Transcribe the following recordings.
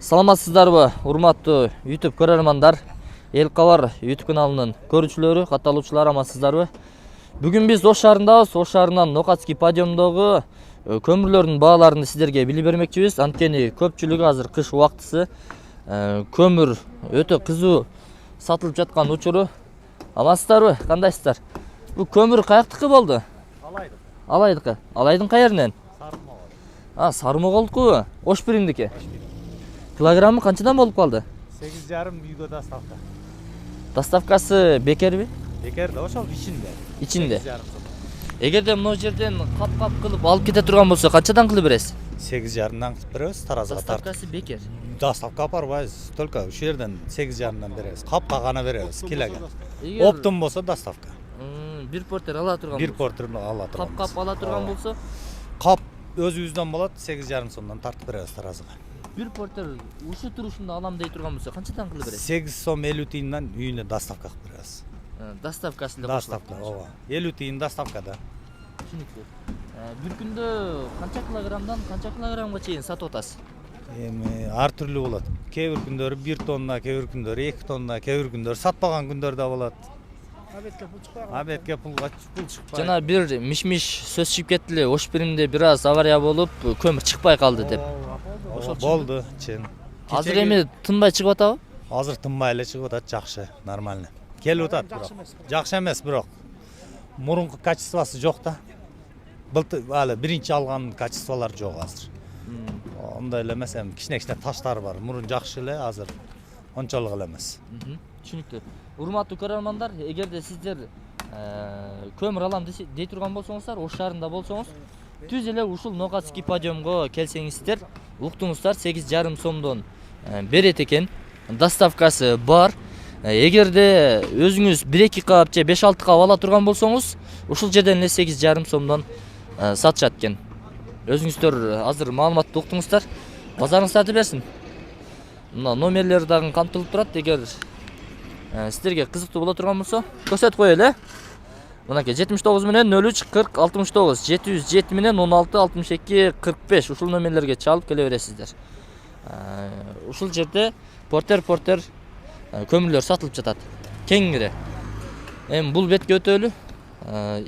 Саламатсыздарбы, урматтуу YouTube көрөрмандар, Эл Кабар YouTube каналынын көрүүчүлөрү, катталуучулар, амансыздарбы? Бүгүн биз Ош шаарындабыз. Ош шаарынан Нокатский подъемдогу көмүрлөрдүн бааларын сиздерге билип бермекчибиз. Анткени көпчүлүгү азыр кыш убактысы көмүр өтө кызуу сатылып жаткан учуру. Амансыздарбы? Кандайсыздар? Бул көмүр каяктыкы болду? Алайдыкы. Алайдын каеринен? Сармоголдуку. Ош биримдики. Килограммы канчадан болуп калды? 8,5 үйгө доставка. Доставкасы бекерби? Бекер да ошол ичинде. Ичинде. Эгерде могу жерден кап кылып алып кете турган болсо, канчадан кылып бересиз? 8,5-дан кылып беребиз, таразыга тартып. Доставкасы бекер. Доставка апарбайбыз, только ушул жерден 8,5-дан беребиз. Капка гана беребиз, килеге. Эгер Оптом болсо доставка. бир портер ала турган Бир болсо, портер ала турган. кап ала турган болсо, Кап өзүбүздөн болот, 8,5 сомдон тартып беребиз таразыга. бир портер ушу турушунда алам дей турган болсо, канчадан кылып бересиз? 8 сом 50 тиындан үйүнө доставка кылып беребиз. Доставкасы да Доставка, ооба. 50 тиын доставкада. Түшүнүктүү. Бир күндө канча килограммдан канча килограммга чейин сатып атасыз? Эми ар түрлүү болот. Кээ бир күндөрү 1 тонна, кээ бир күндөрү 2 тонна, кээ бир күндөрү сатпаган күндөр да болот. Абетке пул чыкпай. Жана бир миш-миш сөз чыгып кетти эле, Ош биримде бир аз авария болуп, көмүр чыкпай калды деп. Ошол болду, чын. Азыр эми тынбай чыгып атабы? Азыр тынбай эле чыгып атат, жакшы, нормально. Келип атат бирок. Жакшы эмес бирок. Мурунку качествосы жок да. Былтыр алы биринчи алган качестволор жок азыр. Ондай эле эмес, эми кичине таштар бар. Мурун жакшы эле, азыр ончолук эле эмес. Түшүнүктүү. Урматтуу көрөрмандар, эгерде сиздер көмүр алам дей турган болсоңуздар, Ош шаарында болсоңуз, түз эле ушул Нокатский подъемго келсеңиздер, уктуңуздар 8,5 сомдон берет экен. Доставкасы бар. Эгерде өзүңүз 1-2 кап же 5-6 кап ала турган болсоңуз, ушул жерден эле 8,5 сомдон сатышат экен. Өзүңүздөр азыр маалыматты уктуңуздар. Базарыңыздарды берсин. Мына номерлери дагы камтылып турат. Эгер сиздерге кызыктуу боло турган болсо, көрсөтүп коелу. Мынакей 79 менен 03 40 69, 707 менен 16 62 45 ушул номерлерге чалып келе бересиздер. Ушул жерде портер көмүрлөр сатылып жатат. Кеңире. Эми бул бетке өтөлү.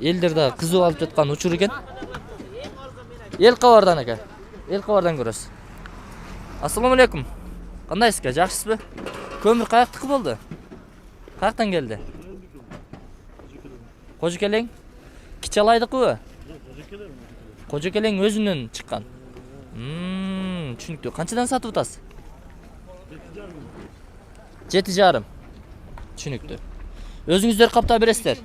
Элдер да кызуу алып жаткан учур экен. Эл Кабардан экен. Эл Кабардан көрөсүз. Ассаламу алейкум. Кандайсызга, жакшысызбы? Көмүр каяктыкы болду? Каяктан келди? Кожокелең? Кичалайдыкыбы? Кожокелең өзүнөн чыккан. Түшүнүктүү. Канчадан сатып атасыз? 7,5. Түшүнүктүү. Өзүңүздөр каптап бересиздер?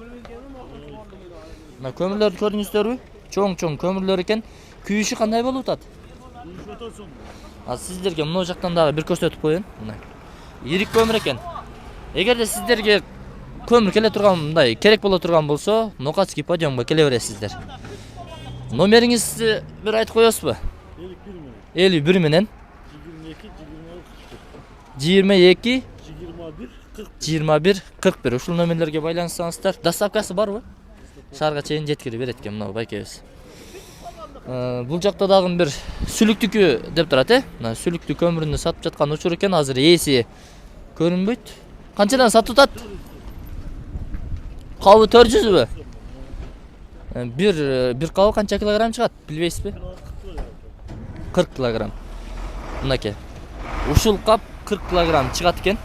Мына көмүрлөрдү көрдүңүздөрбү? Чоң көмүрлөр экен. Күйүшү кандай болуп атат? Сиздерге мына жактан дагы бир көрсөтүп коеюн. Мына. Ирик көмүр экен. Эгерде сиздерге көмүр келе турган мындай керек боло турган болсо, Нокатский подъемго келе бересиздер. Номериңизди бир айтып коесузбу? 51 менен 22 21 41 ушул номерлерге байланышсаңыздар. Доставкасы барбы? Шаарга чейин жеткирип берет экен мына байкебиз. Бул жакта дагы бир сүлүктүкү деп турат, Мына сүлүктүү көмүрүндү сатып жаткан учур экен. Азыр ээси көрүнбөйт. Канчадан сатып атат? Кабы 400бү? Бир кабы канча килограмм чыгат, билбейсизби? 40 килограмм. Мынакей. Ушул кап 40 килограмм чыгат экен.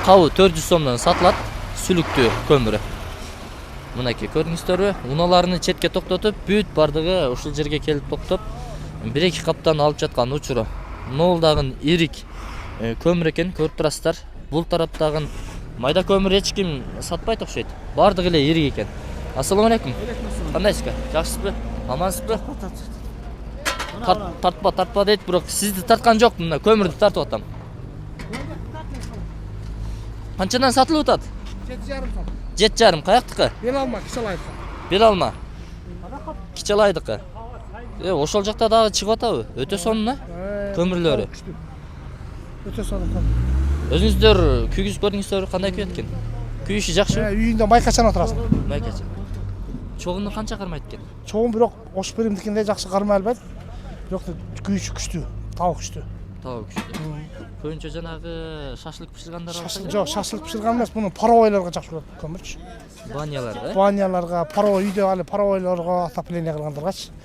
Кабы 400 сомдон сатылат, сүлүктүү көмүрү. Мынакей көрдүңүздөрбү? Уналарны четке токтотуп, бүт бардыгы ушул жерге келип токтоп, 1-2 каптан алып жаткан учуру. Нол дагы ирик көмүр экен, көрүп турасыздар. Бул тараптагы майда көмүр эч ким сатпайт окшойт. Бардыгы эле ирик экен. Ассаламу алейкум. Кандайсызга? Жакшысызбы? Амансызбы? Тартпа дейт, бирок сизди тарткан жок, мына көмүрдү тартып атам. Канчадан сатылып атат? 7,5 сом. 7,5 каяктыкы? Бел алма, кичалайдыкы. Бел алма. Кичалайдыкы. Ошол жакта дагы чыгып атабы? Өтө сонун, көмүрлөрү. Өтө сонун. Өзүңүздөр күйгүзүп көрдүңүздөрбү, кандай күйөт экен? Күйүшү жакшыбы? Үйүндө майкачан отурасың. Майкачан. Чогунду канча кармайт экен? Чогун бирок Ош биримдикинде жакшы кармай албайт. Бирок күйүшү күчтүү, табы күчтүү. Табы күчтүү. Көбүнчө жанагы шашлык пышыргандар алса. Жок, шашлык пышырган эмес, муну паровойлорго жакшы болот көмүрчү. Баняларга. Баняларга, паровой үйдө али паровойлорго отопление кылгандаргачы.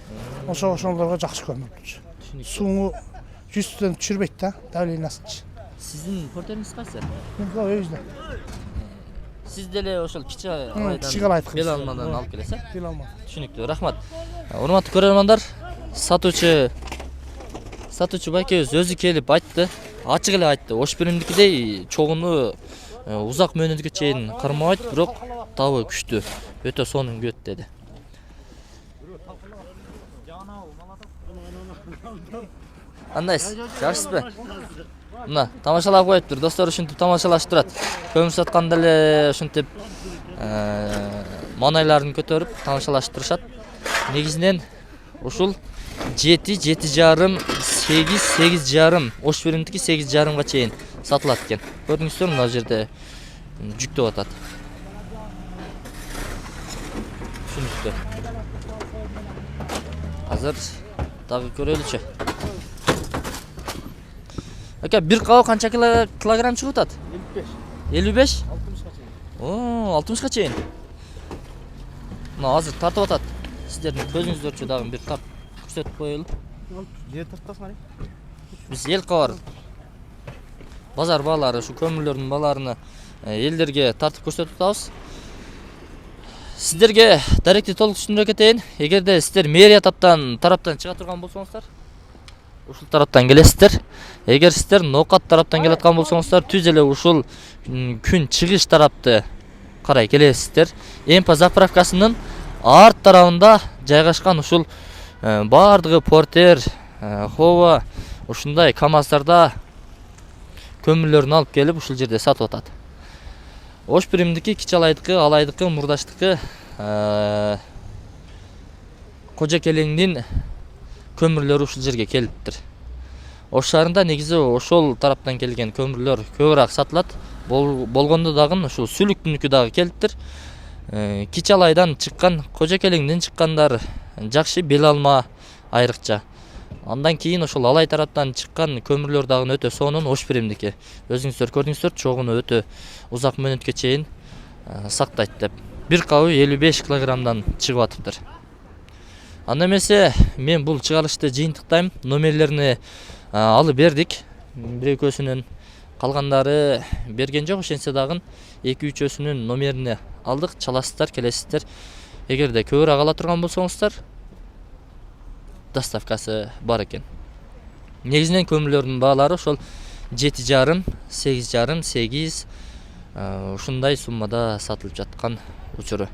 Ошолорго жакшы көмүрчү. Сууну жүздөн түшүрбөйт да, давлениясычы. Сиздин портериңиз кайсы? Меники өзүнө. Сиз деле ошол кичи алайдан кичи алайдан бел алмадан алып келесиз. Бел алма. Түшүнүктүү, рахмат. Урматтуу көрөрмандар, сатуучу байкебиз өзү келип айтты, ачык эле айтты. Ош биримдикидей чогуну узак мөөнөткө чейин кармабайт, бирок табы күчтүү, өтө сонун көт деди. Кандайсыз? Жакшысызбы? Мына, тамашалап коюптур, достор ушинтип тамашалашып турат. Көмүр сатканда эле ушинтип манайларын көтөрүп тамашалашып турушат. Негизинен ушул 7,5, 8,5, ош биримдики 8,5га чейин сатылат экен. Көрдүңүздөр, мына жерде жүктөп атат. Түшүнүктүү. Азыр дагы көрөлүчү. Ака, бир кабы канча килограмм чыгып атат? 55. 60га чейин. О, 60га чейин. Мына азыр тартып атат. Сиздердин көзүңүздөрчү дагы бир тарт көрсөтүп коелу. Жер тартасың, Биз эл кабар базар баалары, ушу көмүрлөрдүн бааларын элдерге тартып көрсөтүп атабыз. Сиздерге даректи толук түшүндүрө кетейин. Эгерде сиздер мэрия тараптан чыга турган болсоңуздар, ушул тараптан келесиздер. Эгер сиздер ноокат тараптан келаткан болсоңуздар, түз эле ушул күн чыгыш тарапты карай келесиздер. Эмпа заправкасынын арт тарабында жайгашкан ушул баардыгы портер, хова, ушундай КАМАЗдарда көмүрлөрүн алып келип ушул жерде сатып атат. Ош биримдики, кичи алайдыкы, мурдаштыкы, Кожо Келеңдин көмүрлөрү ушул жерге келиптир. Ош шаарында негизи ошол тараптан келген көмүрлөр көбүрөөк сатылат. Болгондо дагы ушул Сүлүктүнүкү дагы келиптир. Кичи алайдан чыккан, Кожо Келеңден чыккандар жакшы, бел алма айрыкча. Андан кийин ошол алай тараптан чыккан көмүрлөр дагы өтө сонун, ош биримдики. Өзүңүздөр көрдүңүздөр, чогуну өтө узак мөөнөткө чейин сактайт деп. Бир кабы 55 килограммдан чыгып атыптыр. Анда эмесе мен бул чыгарылышты жыйынтыктайм. Номерлерини алып бердик. Бир экөөсүнүн, калгандары берген жок, ошентсе дагы 2-3өсүнүн номерини алдык. Чаласыздар, келесиздер. Эгерде көбүрөөк ала турган болсоңуздар, доставкасы бар экен. Негизинен көмүрлөрдүн баалары ошол 7,5, 8,5, 8 ушундай суммада сатылып жаткан учуру.